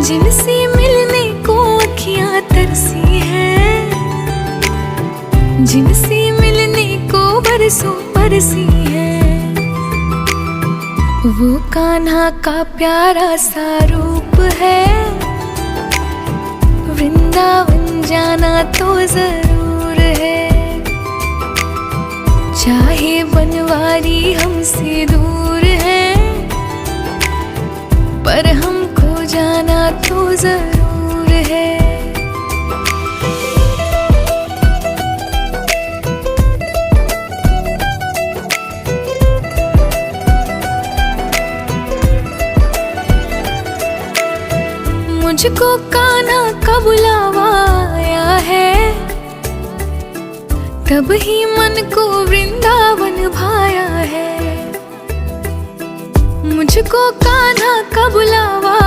जिनसे मिलने को अखियां तरसी है, जिनसे मिलने को बरसों बरसी है। वो कान्हा का प्यारा सा रूप है, वृंदावन जाना तो जरूर है। चाहे बनवारी हमसे दूर है, पर हमको जाना तो जरूर है। मुझको कान्हा का बुलावा आया है, तब ही मन को वृंदावन भाया है। मुझको कान्हा का बुलावा